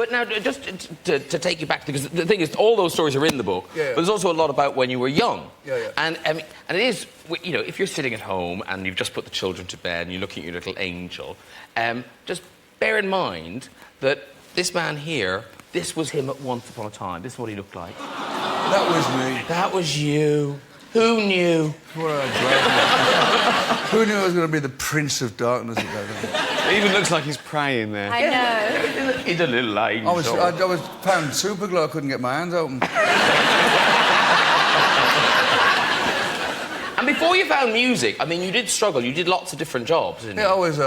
But now, just to take you back, because the thing is, all those stories are in the book, but there's also a lot about when you were young. And it is, you know, if you're sitting at home and you've just put the children to bed and you're looking at your little angel, just bear in mind that this man here, this was him at once upon a time. This is what he looked like. That was me. That was you. Who knew? Who knew I was going to be the Prince of Darkness at that time? It even looks like he's praying there. I know. He's a little angel. I was pounding super glue. I couldn't get my hands open. And before you found music, I mean, you did struggle. You did lots of different jobs, didn't you? I was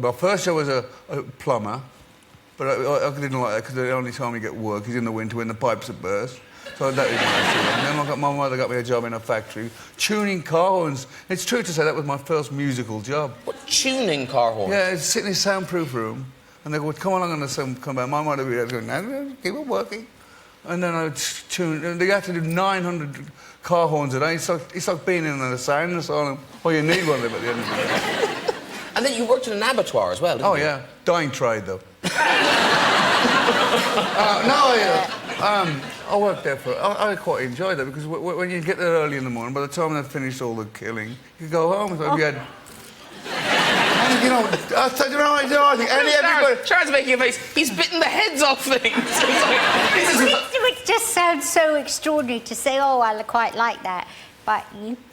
my first job was a plumber, but I didn't like that because the only time you get work is in the winter when the pipes are burst. So that didn't like it. And then my mother got me a job in a factory, tuning car horns. It's true to say that was my first musical job. What, tuning car horns? Yeah, sitting in a soundproof room, and they would come along and the sound come back. My mother would be going, no, keep on working. And then I would tune, and they had to do 900 car horns a day. It's like being in a sound asylum. Well, you need one of them at the end of the day. And then you worked in an abattoir as well, didn't you? Oh, yeah. Dying trade, though. I worked there I quite enjoyed that because when you get there early in the morning, by the time they've finished all the killing, you could go home. So you had... And, you know, I think everybody... Sharon's making a face. He's bitten the heads off things. It just sounds so extraordinary to say, oh, I quite like that. But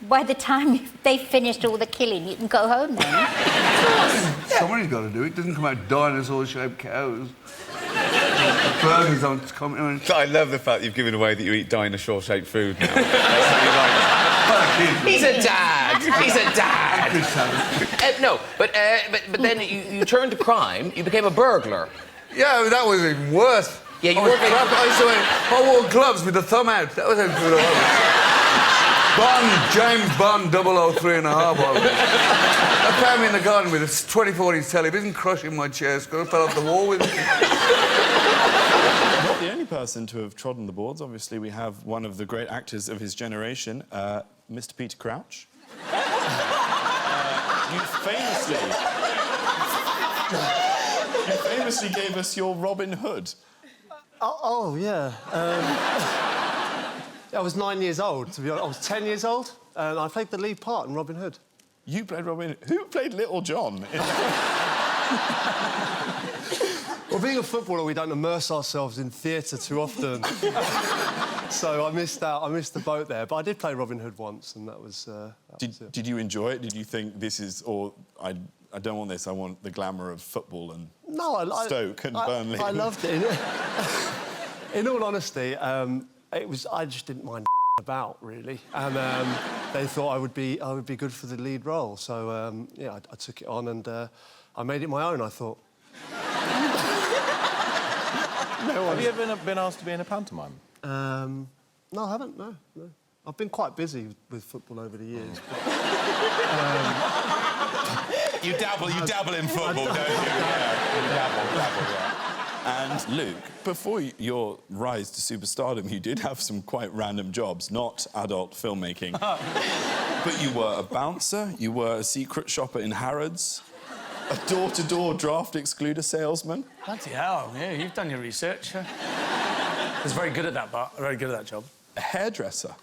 by the time they've finished all the killing, you can go home then. Somebody's got to do it. It doesn't come out dinosaur-shaped cows. Burgers aren't coming. I love the fact you've given away that you eat dinosaur-shaped food now. He's a dad. He's a dad. No, but then you turned to crime. You became a burglar. Yeah, that was even worse. Yeah, you worked. I wore gloves with the thumb out. That was how good I was. James Bond 003 and a half. I found me in the garden with a 24-inch television crushing my chair. I fell off the wall with it. Not the only person to have trodden the boards. Obviously, we have one of the great actors of his generation, Mr. Peter Crouch. You famously gave us your Robin Hood. Oh yeah. I was 9 years old, to be honest. I was 10 years old, and I played the lead part in Robin Hood. You played Robin Hood? Who played Little John? Well, being a footballer, we don't immerse ourselves in theatre too often. So I missed out. I missed the boat there. But I did play Robin Hood once, and that was it. Did you enjoy it? Did you think this is... Or I don't want this, I want the glamour of football and Stoke and Burnley. I loved it. In all honesty, I just didn't mind about, really. And they thought I would be good for the lead role. So, yeah, I took it on and I made it my own, I thought. Have you ever been asked to be in a pantomime? No, I haven't, no. I've been quite busy with football over the years. But, You dabble in football, don't you? Yeah, you dabble, yeah. And Luke, before your rise to superstardom, you did have some quite random jobs, not adult filmmaking. But you were a bouncer, you were a secret shopper in Harrods, a door-to-door draft excluder salesman. Bloody hell, yeah, you've done your research. I was very good at that job. A hairdresser.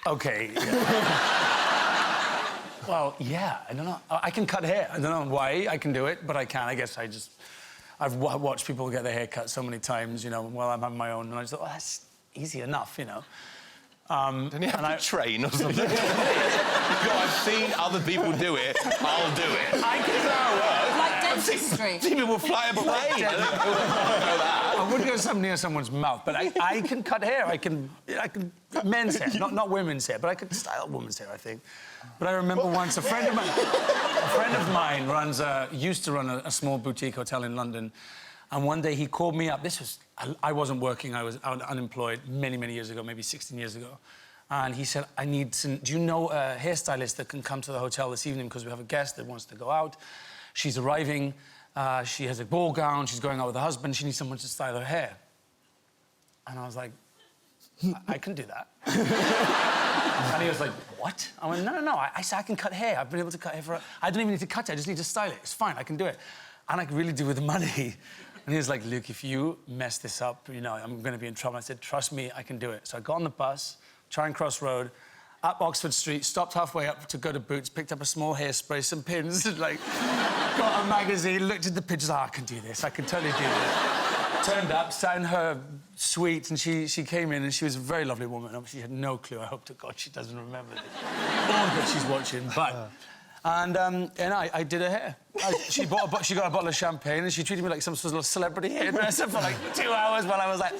OK, yeah. Well, yeah, I don't know. I can cut hair. I don't know why I can do it, but I can. I guess I've watched people get their hair cut so many times, you know, while I'm having my own, and I just thought, oh, that's easy enough, you know. Don't you have to train or something? I've seen other people do it, I'll do it. I can do like dentistry. See people fly up a plane. I wouldn't go near someone's mouth, but I can cut hair. I can men's hair, not women's hair, but I could style women's hair, I think. But I remember once a friend of mine used to run a small boutique hotel in London, and one day he called me up. I wasn't working, I was unemployed many years ago, maybe 16 years ago. And he said, do you know a hairstylist that can come to the hotel this evening because we have a guest that wants to go out? She's arriving, she has a ball gown, she's going out with her husband, she needs someone to style her hair. And I was like, I can do that. And he was like, what? I went, no. I said, I can cut hair. I've been able to cut hair I don't even need to cut it, I just need to style it. It's fine, I can do it. and I really do with the money. And he was like, Luke, if you mess this up, you know, I'm going to be in trouble. I said, trust me, I can do it. So I got on the bus, Charing Cross Road, up Oxford Street, stopped halfway up to go to Boots, picked up a small hairspray, some pins, and, like, got a magazine, looked at the pictures, I can do this, I can totally do this. Turned up, sat in her suite, and she came in, and she was a very lovely woman. Obviously, she had no clue. I hope to God she doesn't remember this. That she's watching, but... And I did her hair. She got a bottle of champagne and she treated me like some sort of celebrity hairdresser for like 2 hours while I was like...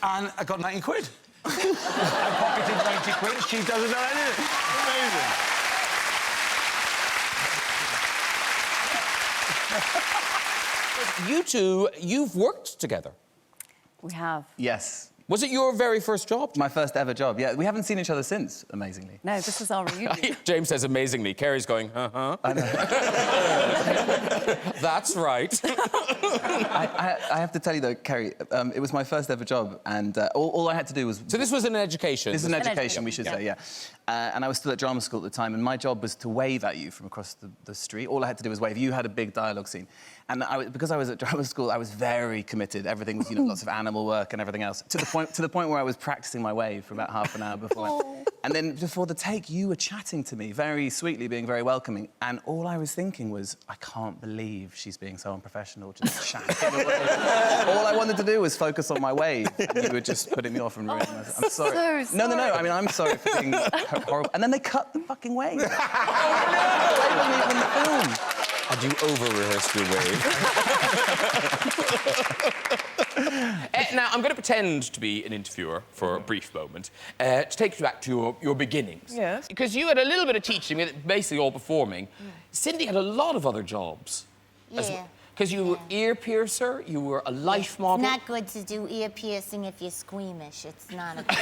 and I got 90 quid. I pocketed 90 quid. She doesn't know I did it. Amazing. You two, you've worked together. We have. Yes. Was it your very first job? My first ever job, yeah. We haven't seen each other since, amazingly. No, this is our reunion. James says amazingly. Kerry's going, uh-huh. I know. That's right. I have to tell you, though, Kerry, it was my first ever job, and all I had to do was... So this was an education? This is an education, we should say, yeah. And I was still at drama school at the time, and my job was to wave at you from across the street. All I had to do was wave. You had a big dialogue scene. And because I was at drama school, I was very committed. Everything was, you know, lots of animal work and everything else. To the point where I was practicing my wave for about half an hour before. And then before the take, you were chatting to me very sweetly, being very welcoming. And all I was thinking was, I can't believe she's being so unprofessional, just chatting away. All I wanted to do was focus on my wave, and you were just putting me off and ruining myself. I'm sorry. So No. I mean, I'm sorry for being horrible. And then they cut the fucking wave. Oh, no! They wasn't even in the film. Had you over-rehearsed your wave? Now, I'm going to pretend to be an interviewer for a brief moment to take you back to your beginnings. Yes. Because you had a little bit of teaching, basically all performing. Cindy had a lot of other jobs. Yeah. Because you were ear piercer, you were a life model. It's not good to do ear piercing if you're squeamish. It's not a good...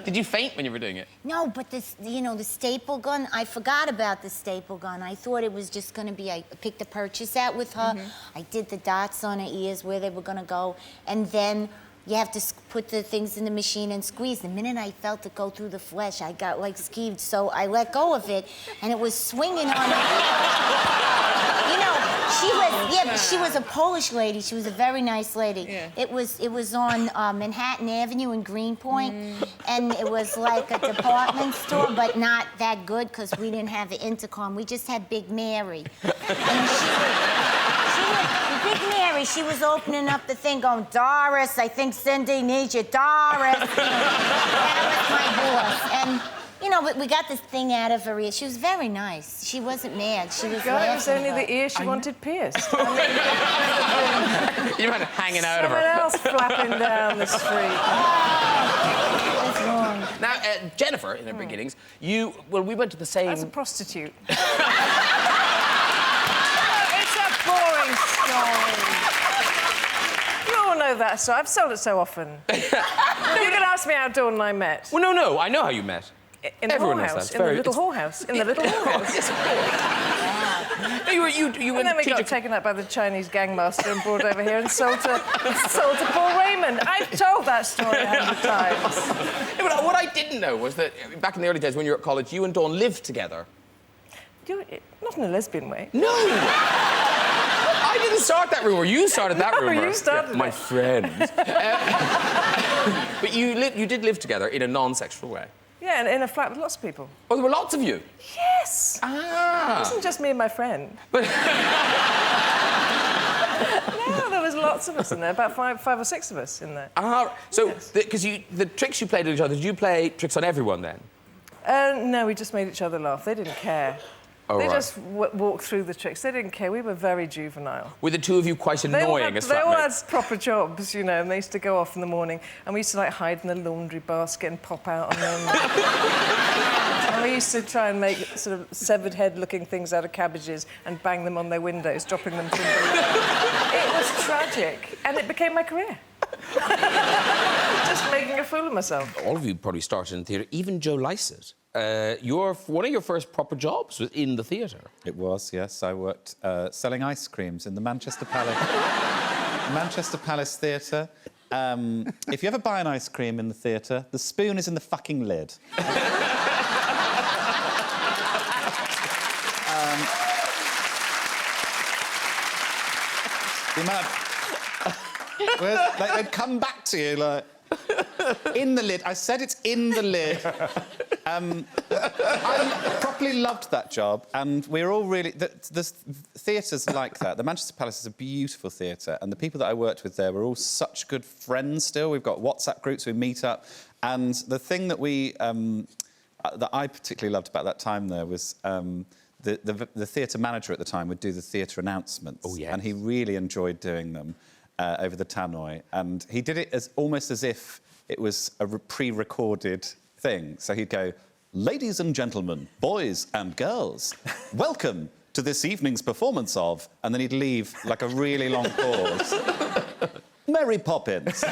Did you faint when you were doing it? No, but this, you know, the staple gun, I forgot about the staple gun. I thought it was just going to be, I picked a purchase out with her. I did the dots on her ears where they were going to go. And then you have to put the things in the machine and squeeze. The minute I felt it go through the flesh, I got, like, skeeved. So I let go of it, and it was swinging on her. You know, she was a Polish lady. She was a very nice lady. Yeah. It was on Manhattan Avenue in Greenpoint, and it was like a department store, but not that good because we didn't have the intercom. We just had Big Mary. And Big Mary, she was opening up the thing, going, Doris, I think Cindy needs you, Doris. You know, that was my boss. And you know, but we got this thing out of her ear. She was very nice. She wasn't mad. She was laughing. It was only the ear she wanted pierced. You had it hanging out of her. Someone else flapping down the street. That's wrong. Now, Jennifer, in her beginnings, we went to the same... As a prostitute. It's a boring story. You all know that story. I've told it so often. You can ask me how Dawn and I met. Well, no, I know how you met. In the whorehouse. In the little whorehouse. In the little whorehouse. You and then we got taken up by the Chinese gangmaster and brought over here and sold to Paul Raymond. I've told that story 100 times. Yeah, but what I didn't know was that back in the early days when you were at college, you and Dawn lived together. Not in a lesbian way. No! I didn't start that rumour. You started that rumour. You started it. My friend. But you did live together in a non-sexual way. Yeah, and in a flat with lots of people. Oh, there were lots of you? Yes! Ah! It wasn't just me and my friend. But... No, there was lots of us in there, about five or six of us in there. Ah, so, yes. Because the tricks you played with each other, did you play tricks on everyone then? No, we just made each other laugh. They didn't care. Oh, they right. just walked through the tricks. They didn't care. We were very juvenile. Were the two of you quite annoying as They all had flatmates? proper jobs, you know, and they used to go off in the morning, and we used to, like, hide in the laundry basket and pop out on them. And we used to try and make sort of severed head-looking things out of cabbages and bang them on their windows, dropping them from below. It was tragic, and it became my career. Just making a fool of myself. All of you probably started in theatre, even Joe Lycett. One of your first proper jobs was in the theatre. It was, yes. I worked selling ice creams in the Manchester Palace Theatre. If you ever buy an ice cream in the theatre, the spoon is in the fucking lid. The amount they'd come back to you like... In the lid. I said it's in the lid. I properly loved that job, and we're all really... The theatre's like that. The Manchester Palace is a beautiful theatre, and the people that I worked with there were all such good friends still. We've got WhatsApp groups, we meet up, and the thing that that I particularly loved about that time there was... The theatre manager at the time would do the theatre announcements. Oh, yes. And he really enjoyed doing them over the tannoy. And he did it almost as if it was a pre-recorded thing. So he'd go, "Ladies and gentlemen, boys and girls, welcome to this evening's performance of..." And then he'd leave, like, a really long pause. "Mary Poppins."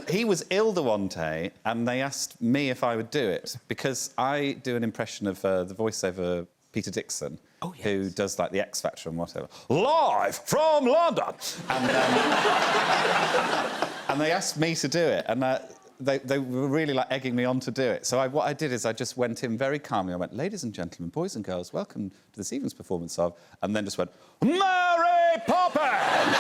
He was ill the one day, and they asked me if I would do it, because I do an impression of the voiceover Peter Dixon, who does, like, the X Factor and whatever. "Live from London!" And they asked me to do it, and they were really, like, egging me on to do it. So what I did is I just went in very calmly. I went, "Ladies and gentlemen, boys and girls, welcome to this evening's performance of..." And then just went, "Mary Poppins!"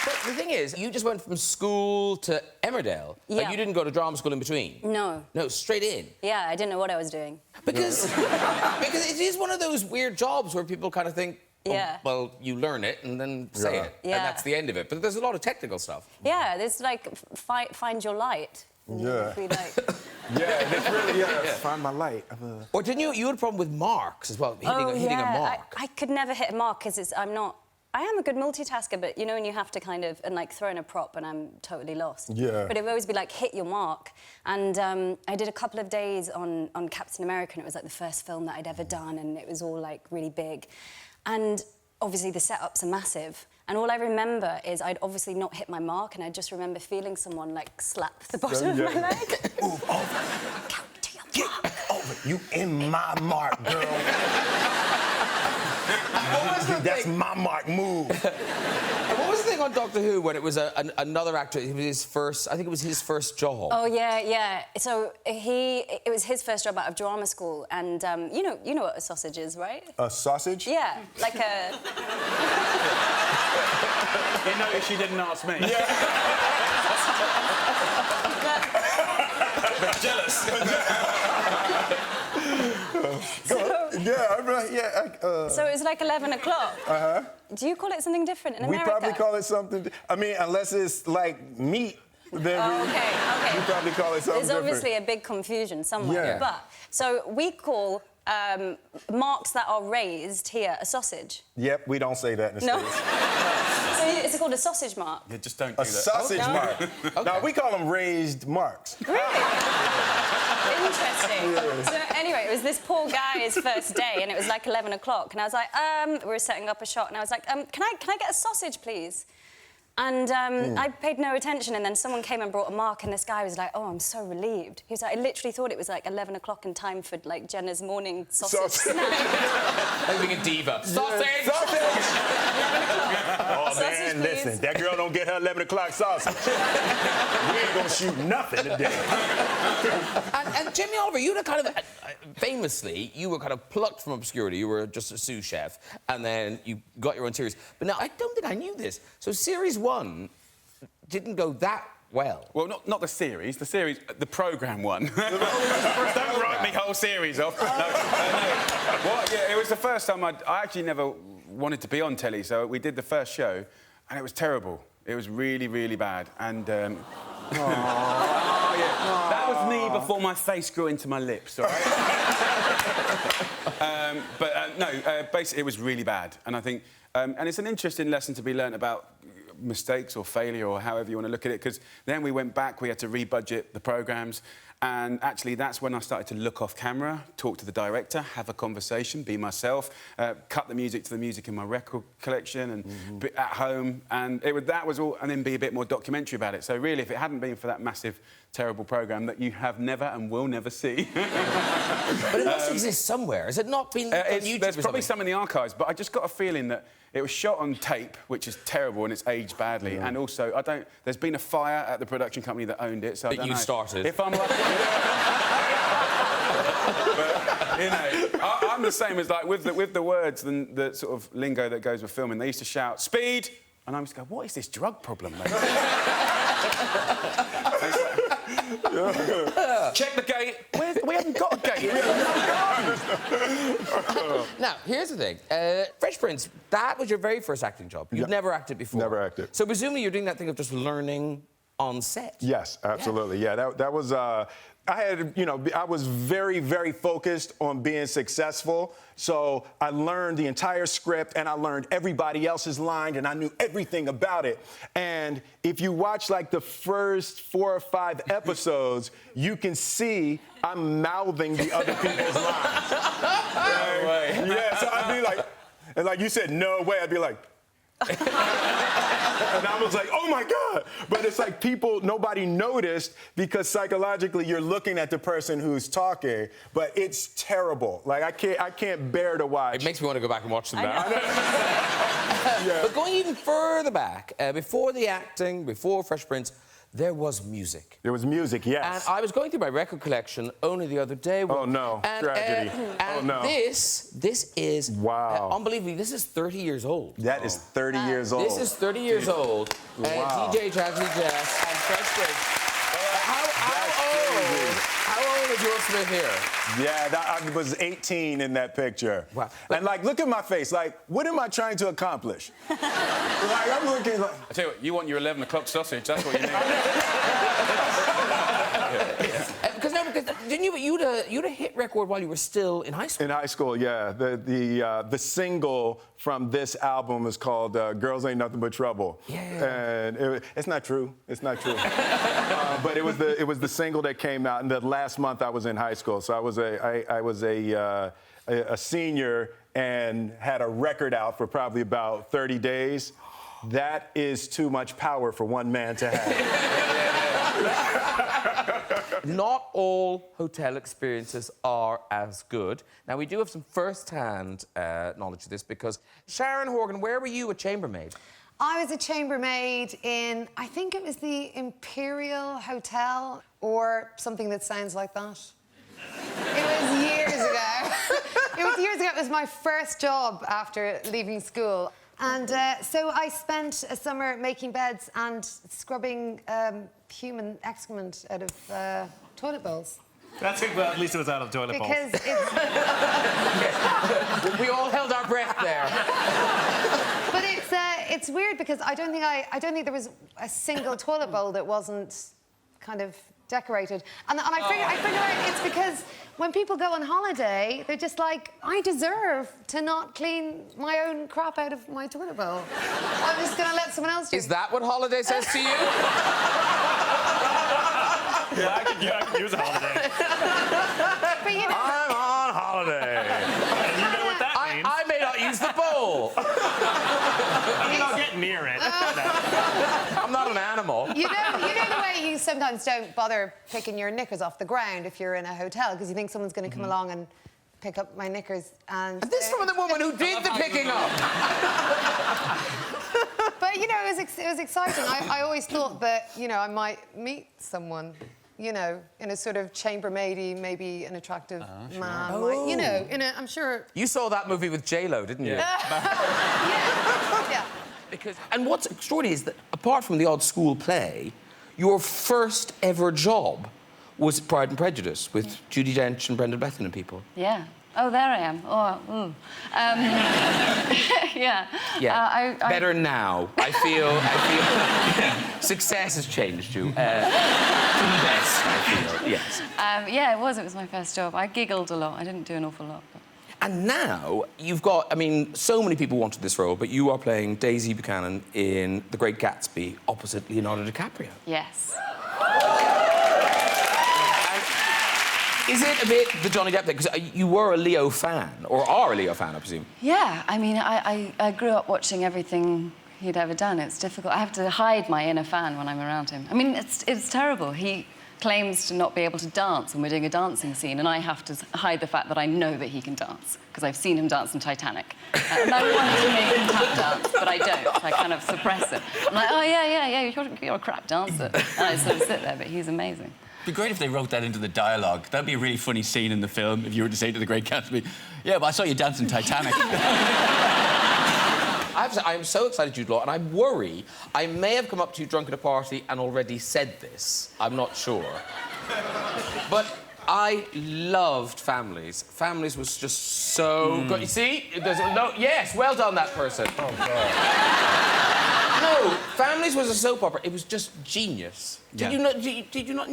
But the thing is, you just went from school to Emmerdale. Yeah. Like, you didn't go to drama school in between. No. No, straight in. Yeah, I didn't know what I was doing. Because it is one of those weird jobs where people kind of think, oh, Yeah. well, you learn it and then say it. Yeah. And that's the end of it. But there's a lot of technical stuff. Yeah, there's like find your light. Yeah. Be like... Yeah, it's really, find my light. Or didn't you had a problem with marks as well, hitting a mark. I could never hit a mark because I am a good multitasker, but you know when you have to kind of like throw in a prop and I'm totally lost. Yeah. But it would always be like hit your mark. And I did a couple of days on Captain America, and it was like the first film that I'd ever done, and it was all like really big. And obviously the setups are massive. And all I remember is I'd obviously not hit my mark, and I just remember feeling someone like slap the bottom of my leg. Move over. Count to your mark. Get over. You in my mark, girl. That's my mark. Move. And what was the thing on Doctor Who when it was another actor? It was his first. I think it was his first job. Oh yeah. So it was his first job out of drama school, and you know what a sausage is, right? A sausage? Yeah, like a. You notice she didn't ask me. Yeah. But jealous. So it was like 11 o'clock. Uh-huh. Do you call it something different in We America? probably call it something... I mean, unless it's like meat, then okay. we probably call it something There's different. obviously a big confusion somewhere. Yeah. But, so we call marks that are raised here a sausage. Yep, we don't say that in the No. States. So it's called a sausage mark. Yeah, just don't do A that. sausage mark. Now, we call them raised marks. Really? Interesting. So anyway, it was this poor guy's first day, and it was like 11 o'clock, and I was like, we were setting up a shot, and I was like, can I get a sausage, please? And I paid no attention, and then someone came and brought a mark, and this guy was like, "Oh, I'm so relieved." He was like, "I literally thought it was like 11 o'clock in time for like Jenna's morning sausage snack." Like being a diva. Sausage! Sausage! Oh, Sausage, man, please. listen, that girl don't get her 11 o'clock sausage. We ain't gonna shoot nothing today. And Jimmy Oliver, you were kind of... famously, you were kind of plucked from obscurity. You were just a sous chef, and then you got your own series. But now, I don't think I knew this. So Series 1 didn't go that well. Well, not the series. The programme one. Don't write me whole series off. No. Well, yeah, it was the first time I actually never wanted to be on telly, so we did the first show, and it was terrible. It was really, really bad, and... That was me before my face grew into my lips, all right? Basically, it was really bad, and I think... and it's an interesting lesson to be learnt about mistakes or failure or however you want to look at it, because then we went back, we had to rebudget the programmes, and actually that's when I started to look off camera, talk to the director, have a conversation, be myself, cut the music to the music in my record collection and be at home, and that was all, and then be a bit more documentary about it. So really, if it hadn't been for that massive terrible programme that you have never and will never see. But it must exist somewhere. Has it not been on YouTube? There's or probably something? some in the archives, but I just got a feeling that it was shot on tape, which is terrible and it's aged badly. And also, there's been a fire at the production company that owned it, so I don't know. That you started. If I'm lucky. But, you know, I'm the same as, like, with the words and the sort of lingo that goes with filming. They used to shout, "Speed!" And I used to go, what is this drug problem, mate? Check the gate. We haven't got a gate. Now, here's the thing. Fresh Prince, that was your very first acting job. You'd never acted before. Never acted. So presumably you're doing that thing of just learning on set. Yes, absolutely. Yeah, that was... I had, you know, I was very, very focused on being successful. So I learned the entire script and I learned everybody else's line and I knew everything about it. And if you watch like the first 4 or 5 episodes, you can see I'm mouthing the other people's lines. No way. Yeah, so I'd be like, and like you said, no way, I'd be like, and I was like, oh my God. But it's like nobody noticed because psychologically you're looking at the person who's talking, but it's terrible. Like I can't bear to watch. It makes me want to go back and watch them now. Yeah. But going even further back, before the acting, before Fresh Prince, there was music. There was music, yes. And I was going through my record collection only the other day. Oh no, tragedy. And oh no. This is wow. Unbelievably, this is 30 years old. That is 30 years old. This is 30 years old. Wow. DJ Jazzy Jazz and Fresh Prince. How old is Will Smith here? Yeah, I was 18 in that picture. Wow. And like, look at my face. Like, what am I trying to accomplish? Like, I'm looking like... I tell you what, you want your 11 o'clock sausage, that's what you need. Because didn't you had a hit record while you were still in high school? In high school, yeah. The single from this album is called "Girls Ain't Nothing But Trouble." Yeah. And it's not true. It's not true. But it was the single that came out, and the last month I was in high school, so I was a senior and had a record out for probably about 30 days. That is too much power for one man to have. Not all hotel experiences are as good. Now, we do have some first-hand knowledge of this because, Sharon Horgan, where were you a chambermaid? I was a chambermaid in, I think it was the Imperial Hotel or something that sounds like that. It was years ago. It was my first job after leaving school. And so I spent a summer making beds and scrubbing human excrement out of toilet bowls. That's it, well, at least it was out of toilet bowls. Because it's... We all held our breath there. But it's weird because I don't think there was a single toilet bowl that wasn't kind of decorated. And I figure out it's because when people go on holiday, they're just like, I deserve to not clean my own crap out of my toilet bowl. I'm just going to let someone else do it. Is that what holiday says to you? Yeah, I could use a holiday. But you know... I'm on holiday. And you know what that means. I may not use the bowl. I mean, I'll get near it. I'm not an animal. You know the way you sometimes don't bother picking your knickers off the ground if you're in a hotel because you think someone's going to come along and pick up my knickers and... And this from the woman who did the picking up. But, you know, it was exciting. I always thought that, you know, I might meet someone, you know, in a sort of chambermaidy, maybe an attractive man. Oh. Like, you know, I'm sure... You saw that movie with J-Lo, didn't you? Yeah. And what's extraordinary is that, apart from the odd school play, your first ever job was Pride and Prejudice with Judi Dench and Brendan Bethany and people. Yeah. Oh, there I am. Oh, yeah. Yeah. Better now. I feel success has changed you. For the best, I feel. Yes. Yeah, it was my first job. I giggled a lot. I didn't do an awful lot. But... And now you've got, I mean, so many people wanted this role, but you are playing Daisy Buchanan in The Great Gatsby opposite Leonardo DiCaprio. Yes. Is it a bit the Johnny Depp thing? Because you were a Leo fan, or are a Leo fan, I presume. Yeah, I mean, I grew up watching everything he'd ever done. It's difficult. I have to hide my inner fan when I'm around him. I mean, it's terrible. He claims to not be able to dance when we're doing a dancing scene, and I have to hide the fact that I know that he can dance, because I've seen him dance in Titanic. And I want to make him tap dance, but I don't. I kind of suppress it. I'm like, oh, yeah, you're a crap dancer. And I sort of sit there, but he's amazing. It'd be great if they wrote that into the dialogue. That'd be a really funny scene in the film if you were to say to the Great Gatsby, yeah, but I saw you dance in Titanic. I'm so excited, Jude Law, and I worry I may have come up to you drunk at a party and already said this. I'm not sure. But I loved Families. Families was just so good. You see? There's no... Yes, well done, that person. Oh, God. No, Families was a soap opera. It was just genius. Did you not enjoy it?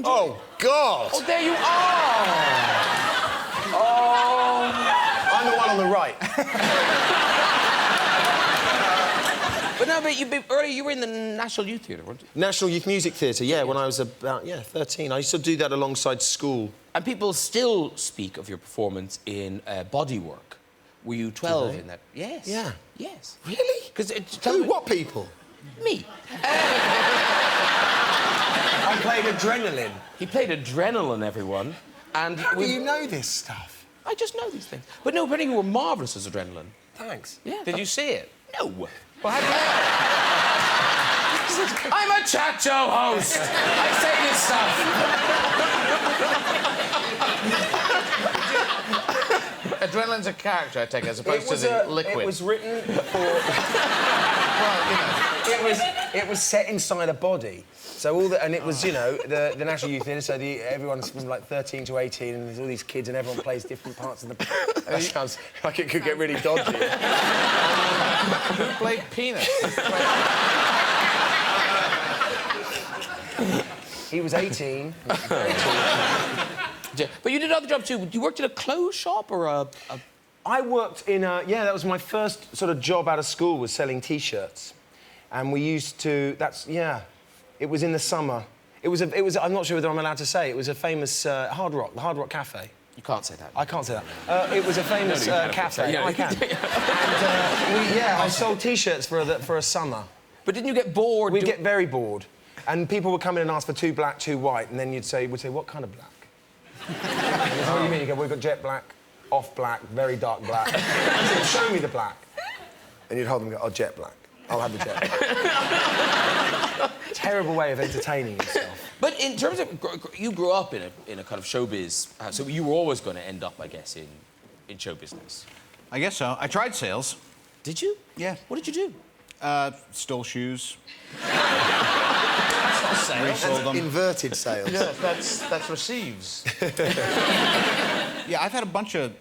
Oh, God! Oh, there you are! Oh... I'm the one on the right. But no, but earlier you were in the National Youth Theatre, weren't you? National Youth Music Theatre, yeah, when I was about, 13. I used to do that alongside school. And people still speak of your performance in Bodywork. Were you 12 in that? Yes. Yeah. Yes. Really? Who? What people? Me. I played Adrenaline. He played Adrenaline, everyone. And How do you know this stuff? I just know these things. But no, apparently you were marvellous as Adrenaline. Thanks. Yeah. Did you see it? No. Well, how do you know? I'm a chat show host. I say this stuff. Adrenaline's a character, I take, as opposed to the liquid. It was written for... well, you know, it was set inside a body. So and it was, you know, the National Youth Theatre, so everyone's from like 13 to 18, and there's all these kids, and everyone plays different parts of the... That sounds like it could get really dodgy. Who played Penis? He was 18. But you did other jobs too. You worked in a clothes shop or a... I worked in a... Yeah, that was my first sort of job out of school, was selling T-shirts. And we used to... It was in the summer. It was. I'm not sure whether I'm allowed to say. It was a famous the Hard Rock Cafe. You can't say that. I can't say that. It was a famous cafe. Yeah. I can. And I sold T-shirts for a summer. But didn't you get bored? We'd get very bored, and people would come in and ask for 2 black, 2 white, and then we'd say, what kind of black? What do you mean? You go, we've got jet black, off black, very dark black. I said, show me the black. And you'd hold them and go, oh, jet black. I'll have the jet black. Terrible way of entertaining yourself. But in terms of... You grew up in a kind of showbiz... so you were always going to end up, I guess, in show business. I guess so. I tried sales. Did you? Yeah. What did you do? Stole shoes. That's not sales. Resold them. Inverted sales. Yeah, that's receives. Yeah, I've had a bunch of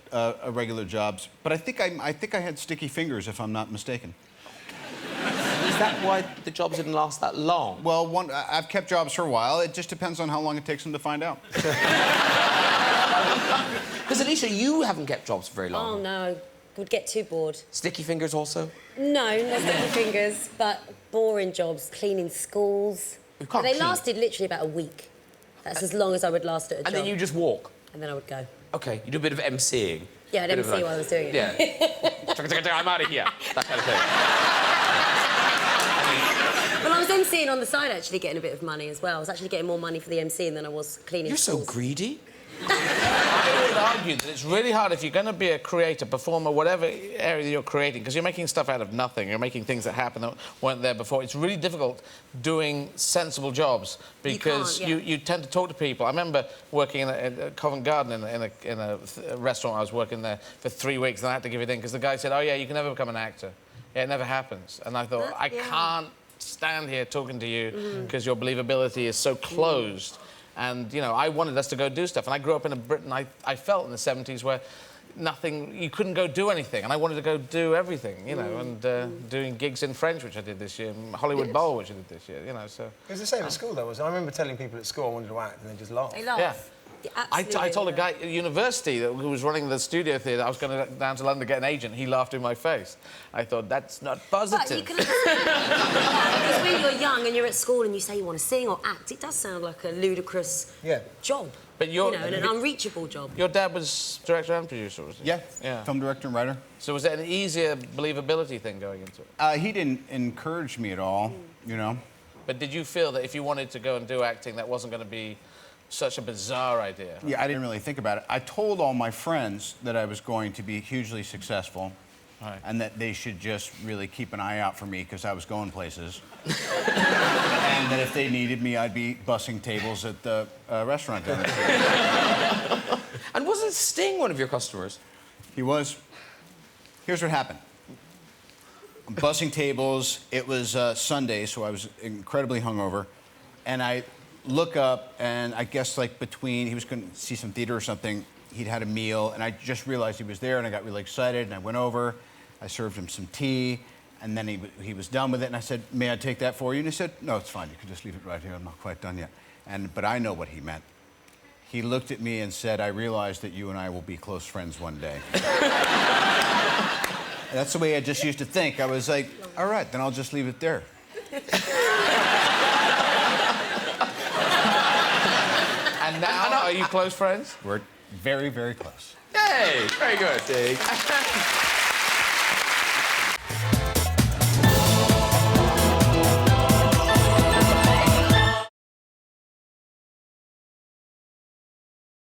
regular jobs, but I think I had sticky fingers, if I'm not mistaken. Is that why the jobs didn't last that long? Well, I've kept jobs for a while. It just depends on how long it takes them to find out. Because, Alicia, you haven't kept jobs for very long. Oh, no. Would get too bored. Sticky fingers also? No, no sticky fingers, but boring jobs, cleaning schools. But they lasted literally about a week. That's as long as I would last at a job. And then you just walk? And then I would go. OK, you do a bit of MCing. Yeah, I'd MC while I was doing it. Yeah. I'm out of here. That kind of thing. Well, I was MCing on the side, actually, getting a bit of money as well. I was actually getting more money for the MCing than I was cleaning You're schools. so greedy. I would argue that it's really hard if you're going to be a creator, performer, whatever area you're creating, because you're making stuff out of nothing. You're making things that happen that weren't there before. It's really difficult doing sensible jobs because you tend to talk to people. I remember working in Covent Garden in a restaurant. I was working there for 3 weeks, and I had to give it in because the guy said, "Oh yeah, you can never become an actor. Yeah, it never happens." And I thought, I can't stand here talking to you because your believability is so closed. And, you know, I wanted us to go do stuff. And I grew up in a Britain, I felt in the 70s where you couldn't go do anything. And I wanted to go do everything, you know, and doing gigs in French, which I did this year, Hollywood Bowl, which I did this year, you know, so... It was the same at school, though, wasn't it? I remember telling people at school I wanted to act, and they just laughed. They laughed. Yeah. I told a guy at university who was running the studio theatre I was going down to London to get an agent. He laughed in my face. I thought, that's not positive. But you can because when you're young and you're at school and you say you want to sing or act, it does sound like a ludicrous job. But you know, and an unreachable job. Your dad was director and producer, was he? Yeah, film director and writer. So was it an easier believability thing going into it? He didn't encourage me at all, you know. But did you feel that if you wanted to go and do acting, that wasn't going to be such a bizarre idea. Yeah, I didn't really think about it. I told all my friends that I was going to be hugely successful and that they should just really keep an eye out for me because I was going places. And that if they needed me, I'd be bussing tables at the restaurant down the street. And wasn't Sting one of your customers? He was. Here's what happened. I'm bussing tables. It was Sunday, so I was incredibly hungover. And I look up, and I guess like between, he was going to see some theater or something, he'd had a meal, and I just realized he was there, and I got really excited, and I went over, I served him some tea, and then he was done with it, and I said, may I take that for you? And he said, no, it's fine, you can just leave it right here, I'm not quite done yet. But I know what he meant. He looked at me and said, I realized that you and I will be close friends one day. That's the way I just used to think. I was like, all right, then I'll just leave it there. And now, are you close friends? We're very, very close. Hey, very good, Dig.